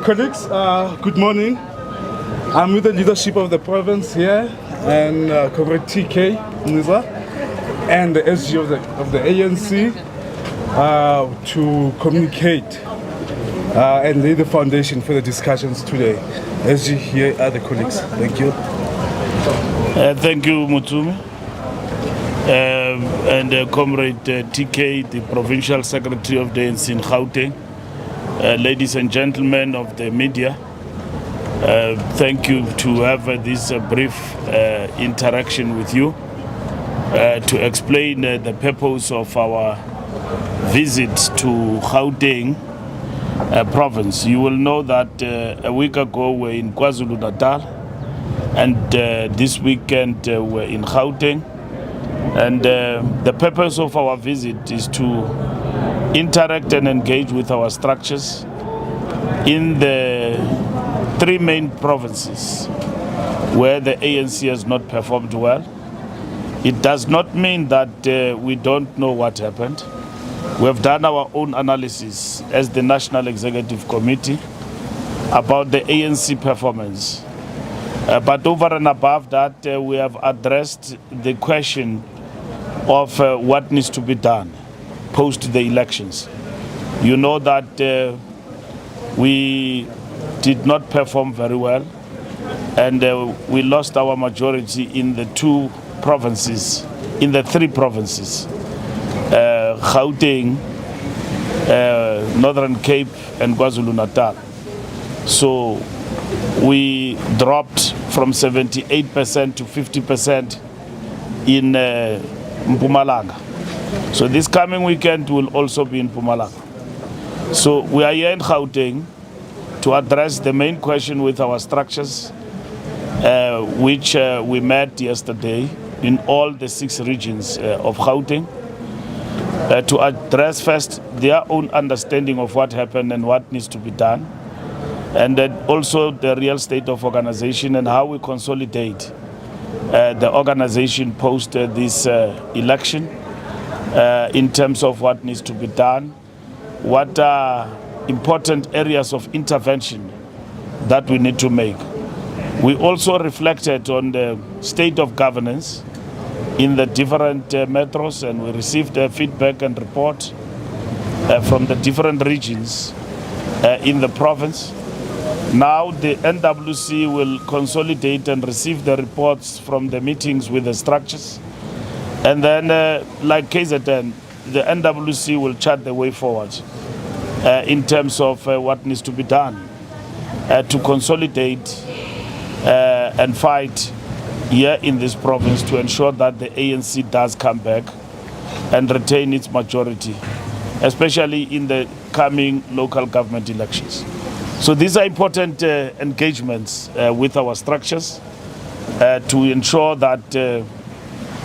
Colleagues, good morning. I'm with the leadership of the province here, and Comrade TK Niza, and the SG of the ANC to communicate and lay the foundation for the discussions today. SG, here are the colleagues. Thank you. Thank you, Mutumi. And Comrade TK, the Provincial Secretary of the ANC in Gauteng. Ladies and gentlemen of the media, thank you to have this brief interaction with you to explain the purpose of our visit to Gauteng province. You will know that a week ago we were in KwaZulu-Natal, and this weekend we're in Gauteng. And the purpose of our visit is to interact and engage with our structures in the three main provinces where the ANC has not performed well. It does not mean that we don't know what happened. We have done our own analysis as the National Executive Committee about the ANC performance. But over and above that, we have addressed the question of what needs to be done post the elections. You know that we did not perform very well, and we lost our majority in the two provinces, in the three provinces, Gauteng, Northern Cape, and KwaZulu-Natal. So we dropped from 78% to 50% in Mpumalanga. So this coming weekend will also be in Mpumalanga. So we are here in Gauteng to address the main question with our structures, which we met yesterday in all the 6 regions of Gauteng, to address first their own understanding of what happened and what needs to be done, and then also the real state of organization and how we consolidate the organization post this election, in terms of what needs to be done, what are important areas of intervention that we need to make. We also reflected on the state of governance in the different metros, and we received feedback and report from the different regions in the province. Now the NWC will consolidate and receive the reports from the meetings with the structures. And then, like KZN, the NWC will chart the way forward in terms of what needs to be done to consolidate and fight here in this province to ensure that the ANC does come back and retain its majority, especially in the coming local government elections. So these are important engagements with our structures to ensure that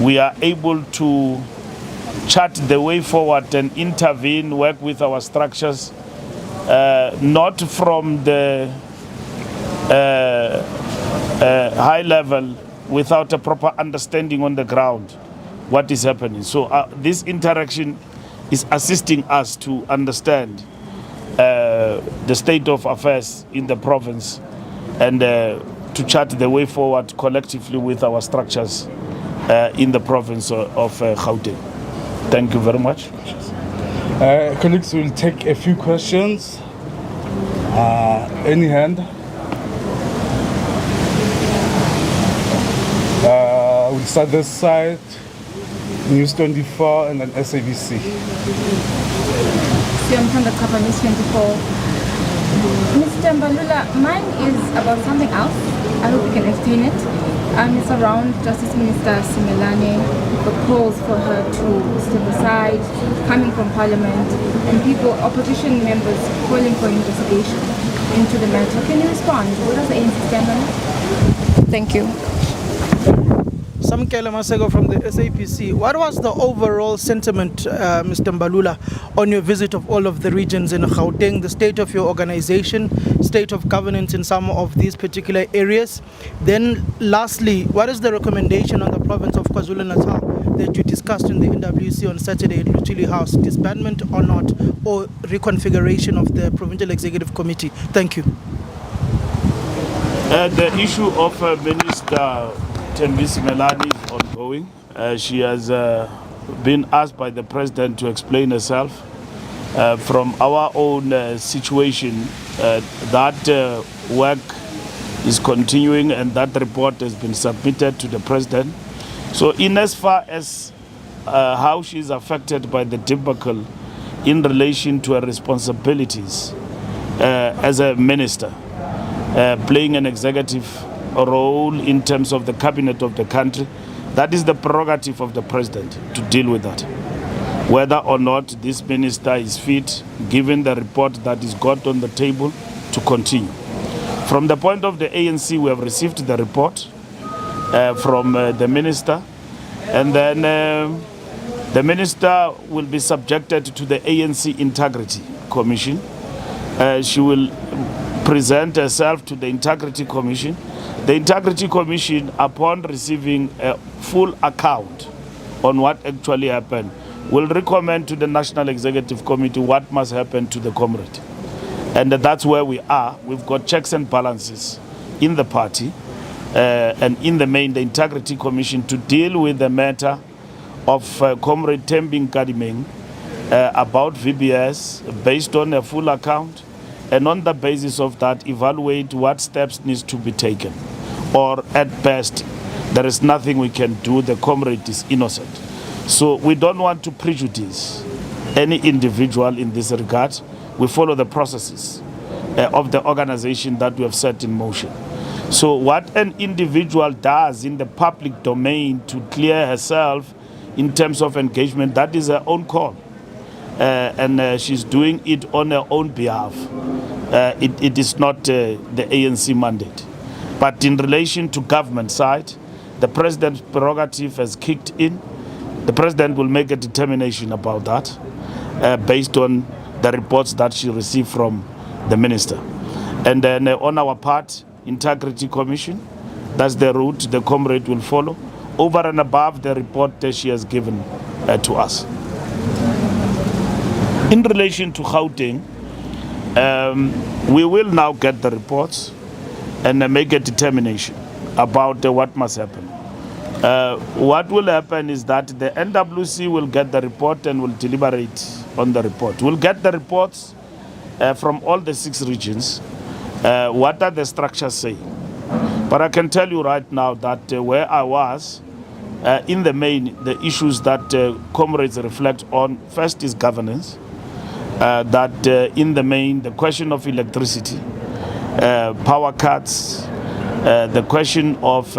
we are able to chart the way forward and intervene, work with our structures, not from the high level without a proper understanding on the ground what is happening. So this interaction is assisting us to understand the state of affairs in the province and to chart the way forward collectively with our structures in the province of Gauteng. Thank you very much. Colleagues, we'll take a few questions. Any hand? We'll start this side, News 24 and then SABC. News 24. Mr. Mbalula, mine is about something else. I hope you can explain it. It's around Justice Minister Simelane, the calls for her to step aside, coming from Parliament, and people, opposition members, calling for investigation into the matter. Can you respond? What does the ANC stand on it? Thank you. Samkele Masego from the SAPC. What was the overall sentiment, Mr. Mbalula, on your visit of all of the regions in Gauteng, the state of your organization, state of governance in some of these particular areas? Then lastly, what is the recommendation on the province of KwaZulu-Natal that you discussed in the NWC on Saturday at Luchuli House, disbandment or not, or reconfiguration of the Provincial Executive Committee? Thank you. The issue of Minister Simelane is ongoing. She has been asked by the President to explain herself. From our own situation, that work is continuing and that report has been submitted to the President. So in as far as how she is affected by the debacle in relation to her responsibilities as a minister, playing an executive role in terms of the cabinet of the country, that is the prerogative of the President to deal with that. Whether or not this minister is fit, given the report that is got on the table, to continue. From the point of the ANC, we have received the report from the minister, and then the minister will be subjected to the ANC Integrity Commission. She will present herself to the Integrity Commission. The Integrity Commission, upon receiving a full account on what actually happened, will recommend to the National Executive Committee what must happen to the comrade. And that's where we are. We've got checks and balances in the party and in the main, the Integrity Commission, to deal with the matter of Comrade Tembing Kadimeng about VBS based on a full account, and on the basis of that, evaluate what steps needs to be taken. Or at best, there is nothing we can do. The comrade is innocent. So we don't want to prejudice any individual in this regard. We follow the processes of the organization that we have set in motion. So what an individual does in the public domain to clear herself in terms of engagement, that is her own call. And she's doing it on her own behalf. It is not the ANC mandate. But in relation to government side, the President's prerogative has kicked in. The President will make a determination about that based on the reports that she received from the minister. And then on our part, Integrity Commission, that's the route the comrade will follow, over and above the report that she has given to us. In relation to Gauteng, we will now get the reports and make a determination about what must happen. What will happen is that the NWC will get the report and will deliberate on the report. We'll get the reports from all the 6 regions. What are the structures saying? But I can tell you right now that where I was, in the main, the issues that comrades reflect on, first is governance. That in the main, the question of electricity, power cuts, the question of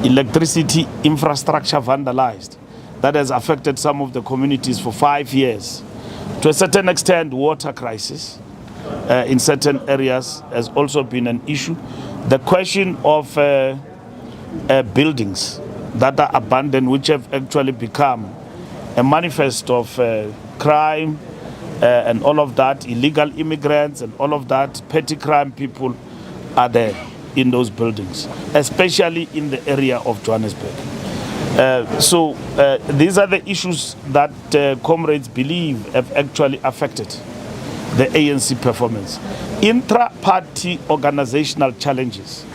electricity infrastructure vandalized, that has affected some of the communities for 5 years. To a certain extent, water crisis in certain areas has also been an issue. The question of buildings that are abandoned, which have actually become a manifest of crime and all of that, illegal immigrants and all of that, petty crime people are there in those buildings, especially in the area of Johannesburg. So these are the issues that comrades believe have actually affected the ANC performance. Intra-party organizational challenges,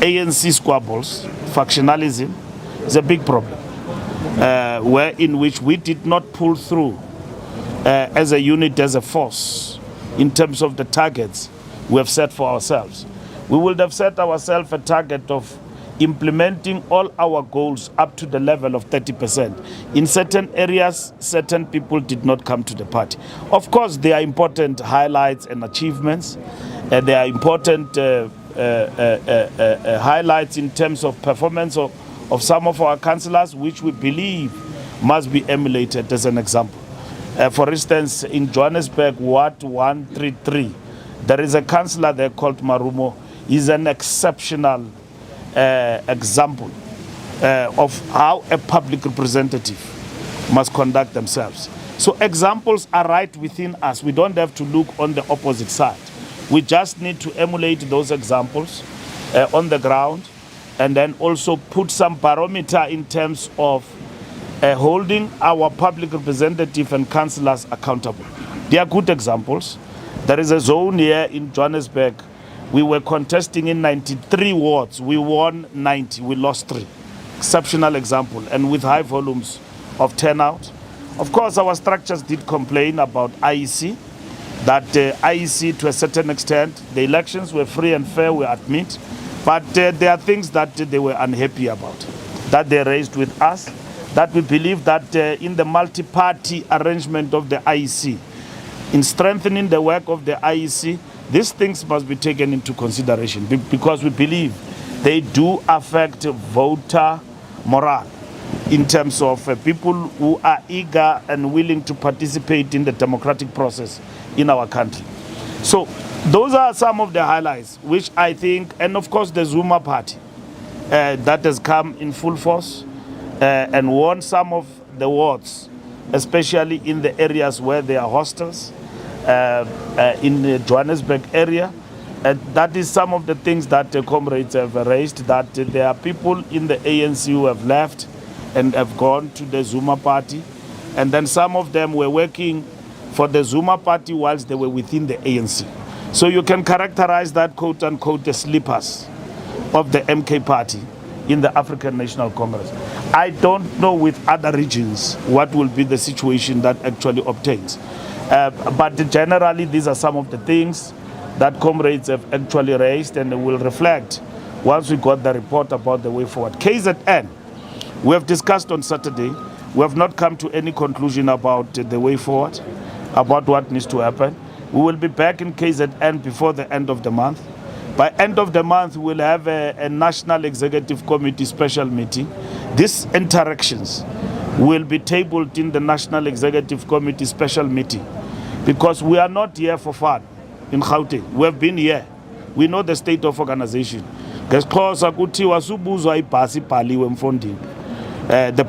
ANC squabbles, factionalism is a big problem, where in which we did not pull through as a unit, as a force, in terms of the targets we have set for ourselves. We would have set ourselves a target of implementing all our goals up to the level of 30%. In certain areas, certain people did not come to the party. Of course, there are important highlights and achievements. There are important highlights in terms of performance of some of our councillors, which we believe must be emulated as an example. For instance, in Johannesburg, Ward 133, there is a councillor there called Marumo. He's an exceptional example of how a public representative must conduct themselves. So examples are right within us. We don't have to look on the opposite side. We just need to emulate those examples on the ground and then also put some barometer in terms of holding our public representative and councillors accountable. They are good examples. There is a zone here in Johannesburg. We were contesting in 93 wards. We won 90, we lost 3. Exceptional example, and with high volumes of turnout. Of course, our structures did complain about IEC, that IEC to a certain extent, the elections were free and fair, we admit, but there are things that they were unhappy about, that they raised with us, that we believe that in the multi-party arrangement of the IEC, in strengthening the work of the IEC, these things must be taken into consideration because we believe they do affect voter morale in terms of people who are eager and willing to participate in the democratic process in our country. So those are some of the highlights which I think, and of course the Zuma party that has come in full force and won some of the wards, especially in the areas where there are hostels, in the Johannesburg area. That is some of the things that the comrades have raised, that there are people in the ANC who have left and have gone to the Zuma party, and then some of them were working for the Zuma party whilst they were within the ANC. So you can characterize that, quote unquote, the sleepers of the MK party in the African National Congress. I don't know with other regions what will be the situation that actually obtains. But generally, these are some of the things that comrades have actually raised, and will reflect once we got the report about the way forward. KZN, we have discussed on Saturday. We have not come to any conclusion about the way forward, about what needs to happen. We will be back in KZN before the end of the month. By end of the month, we will have a National Executive Committee special meeting. These interactions will be tabled in the National Executive Committee special meeting, because we are not here for fun in Gauteng. We have been here. We know the state of organization. The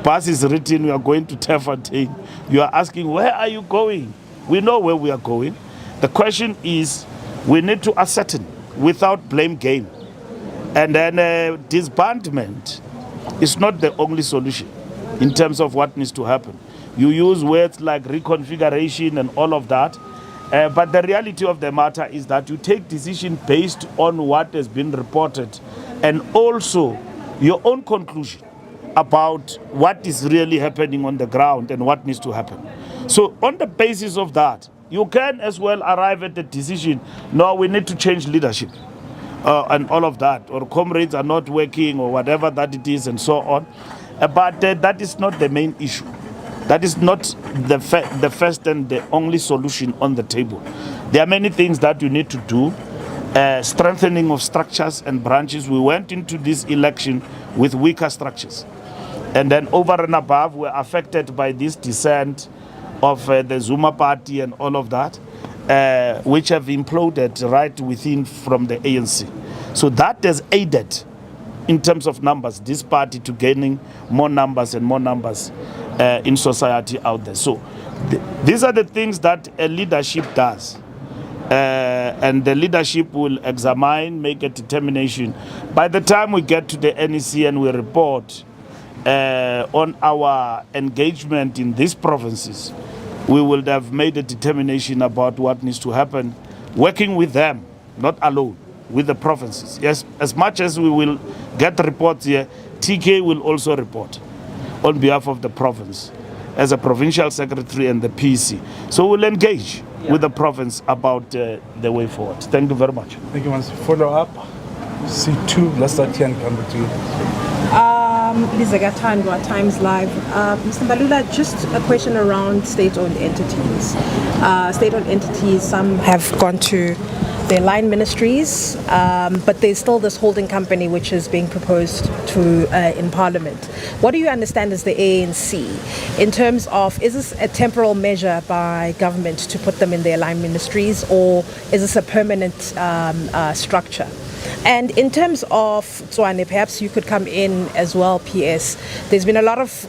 bus is written, we are going to Tefontein. You are asking, where are you going? We know where we are going. The question is, we need to ascertain without blame game. And then disbandment is not the only solution in terms of what needs to happen. You use words like reconfiguration and all of that, but the reality of the matter is that you take decision based on what has been reported, and also your own conclusion about what is really happening on the ground and what needs to happen. So on the basis of that, you can as well arrive at the decision, no, we need to change leadership and all of that, or comrades are not working, or whatever that it is, and so on. But that is not the main issue. That is not the first and the only solution on the table. There are many things that you need to do. Strengthening of structures and branches. We went into this election with weaker structures. And then over and above, we're affected by this descent of the Zuma party and all of that, which have imploded right within from the ANC. So that has aided in terms of numbers, this party to gaining more numbers and more numbers in society out there. So these are the things that a leadership does. And the leadership will examine, make a determination. By the time we get to the NEC and we report on our engagement in these provinces, we will have made a determination about what needs to happen, working with them, not alone, with the provinces. Yes, as much as we will get reports here, TK will also report on behalf of the province as a provincial secretary and the PEC. So we'll engage with the province about the way forward. Thank you very much. Thank you, Mr. Follow up. C2, let's start here and come back to you. Lisa Gatandwa, Times Live. Mr. Mbalula, just a question around state-owned entities. State-owned entities, some have gone to their line ministries, but there's still this holding company which is being proposed to in Parliament. What do you understand as the ANC in terms of, is this a temporal measure by government to put them in their line ministries, or is this a permanent structure? And in terms of Tshwane, perhaps you could come in as well, PS. There's been a lot of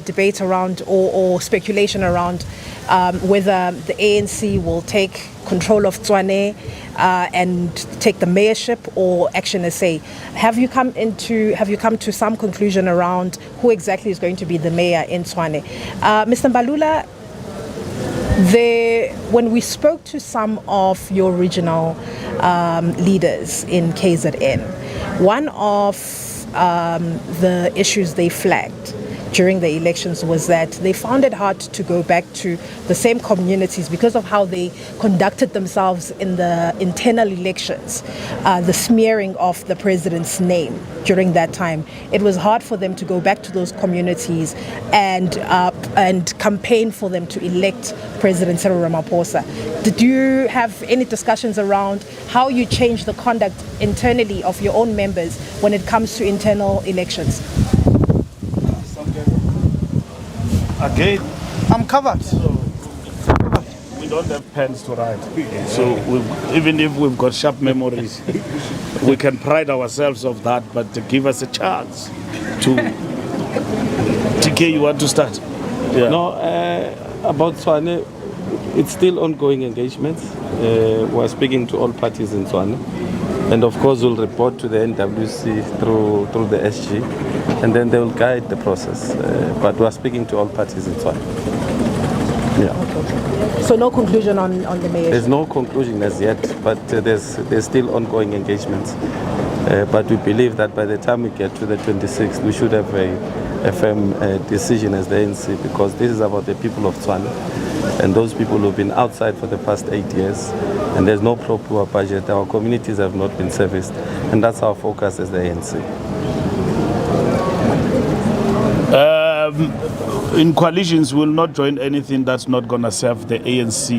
debate around or speculation around whether the ANC will take control of Tshwane and take the mayorship or Action SA. Have you come to some conclusion around who exactly is going to be the mayor in Tshwane? Mr. Mbalula, when we spoke to some of your regional leaders in KZN, one of the issues they flagged during the elections was that they found it hard to go back to the same communities because of how they conducted themselves in the internal elections, the smearing of the president's name during that time. It was hard for them to go back to those communities and campaign for them to elect President Cyril Ramaphosa. Did you have any discussions around how you change the conduct internally of your own members when it comes to internal elections? Again, I'm covered. we don't have pens to write. So even if we've got sharp memories, we can pride ourselves of that, but give us a chance to... TK, you want to start? Yeah. No, about Tshwane, it's still ongoing engagements. We're speaking to all parties in Tshwane. And of course, we'll report to the NWC through the SG, and then they will guide the process. But we're speaking to all parties in Tshwane. Yeah. So no conclusion on the mayor? There's no conclusion as yet, but there's still ongoing engagements. But we believe that by the time we get to the 26th, we should have a firm decision as the ANC, because this is about the people of Tshwane and those people who've been outside for the past 8 years, and there's no pro-poor budget. Our communities have not been serviced, and that's our focus as the ANC. In coalitions, we will not join anything that's not going to serve the ANC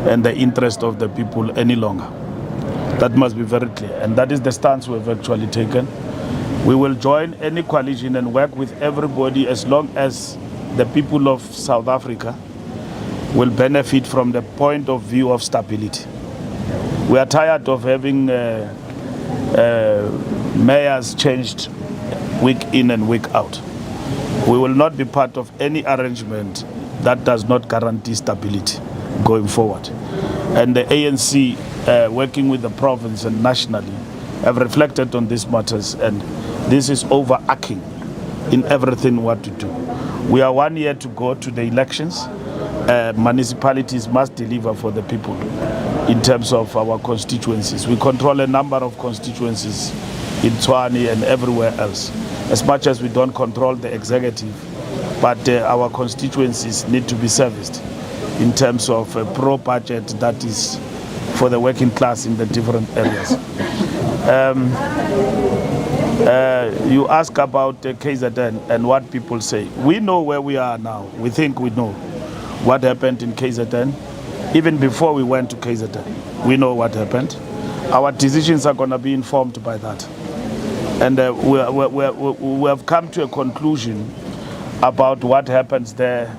and the interest of the people any longer. That must be very clear, and that is the stance we've actually taken. We will join any coalition and work with everybody as long as the people of South Africa will benefit from the point of view of stability. We are tired of having mayors changed week in and week out. We will not be part of any arrangement that does not guarantee stability going forward. And the ANC, working with the province and nationally, have reflected on these matters, and this is overarching in everything what to do. We are 1 year to go to the elections. Municipalities must deliver for the people in terms of our constituencies. We control a number of constituencies in Tshwane and everywhere else. As much as we don't control the executive, but our constituencies need to be serviced in terms of a pro-budget that is for the working class in the different areas. You ask about KZN and what people say. We know where we are now. We think we know what happened in KZN. Even before we went to KZN, we know what happened. Our decisions are going to be informed by that. And we have come to a conclusion about what happens there,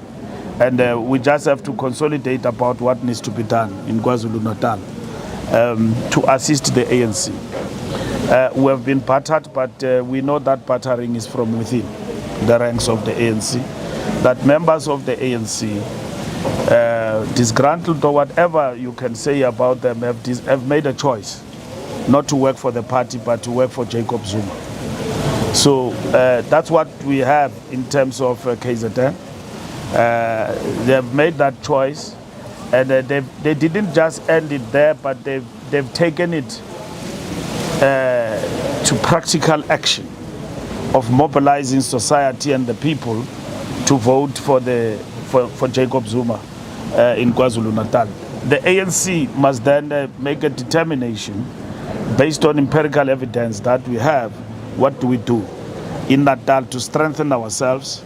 and we just have to consolidate about what needs to be done in KwaZulu-Natal to assist the ANC. We have been battered, but we know that battering is from within the ranks of the ANC, that members of the ANC, disgruntled or whatever you can say about them, have made a choice not to work for the party, but to work for Jacob Zuma. So that's what we have in terms of KZN. They have made that choice, and they didn't just end it there, but they've taken it to practical action of mobilizing society and the people to vote for Jacob Zuma in KwaZulu-Natal. The ANC must then make a determination based on empirical evidence that we have. What do we do in Natal to strengthen ourselves,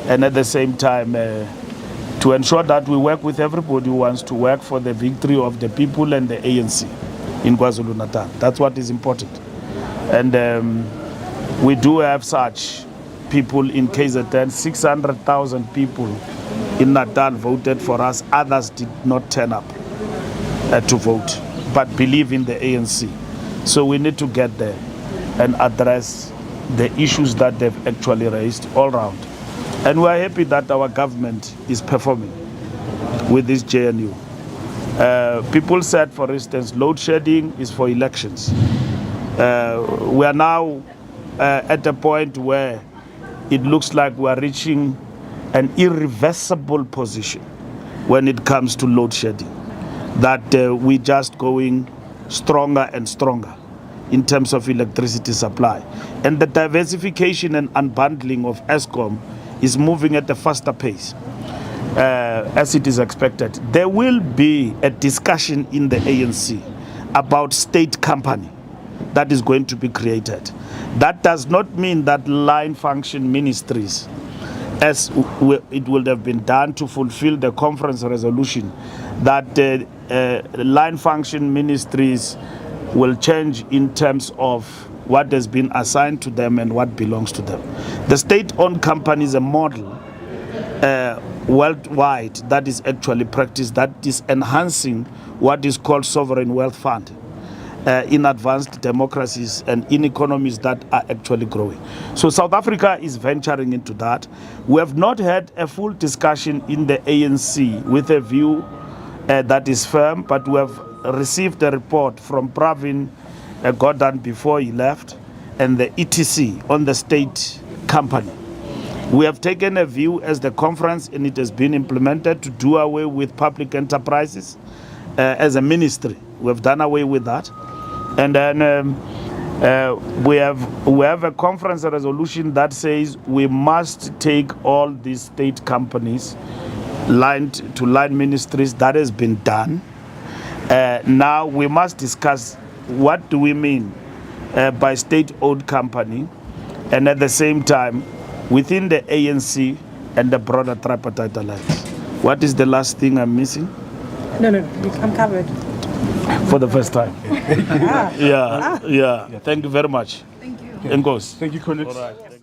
and at the same time to ensure that we work with everybody who wants to work for the victory of the people and the ANC in KwaZulu-Natal. That's what is important. And we do have such people in KZN. 600,000 people in Natal voted for us. Others did not turn up to vote, but believe in the ANC. So we need to get there and address the issues that they've actually raised all round. And we are happy that our government is performing with this JNU. People said, for instance, load shedding is for elections. We are now at a point where it looks like we are reaching an irreversible position when it comes to load shedding, that we're just going stronger and stronger in terms of electricity supply. And the diversification and unbundling of ESCOM is moving at a faster pace, as it is expected. There will be a discussion in the ANC about state company that is going to be created. That does not mean that line function ministries, as it would have been done to fulfill the conference resolution, that line function ministries will change in terms of what has been assigned to them and what belongs to them. The state-owned company is a model worldwide that is actually practiced, that is enhancing what is called sovereign wealth fund in advanced democracies and in economies that are actually growing. So South Africa is venturing into that. We have not had a full discussion in the ANC with a view that is firm, but we have received a report from Pravin Gordhan before he left and the ETC on the state company. We have taken a view as the conference, and it has been implemented, to do away with public enterprises as a ministry. We have done away with that. And then we have a conference resolution that says we must take all these state companies line to line ministries. That has been done. Now we must discuss what do we mean by state-owned company, and at the same time within the ANC and the broader tripartite alliance. What is the last thing I'm missing? No, I'm covered. For the first time. Yeah. Thank you very much. Thank you. Engos. Thank you, colleagues. All right.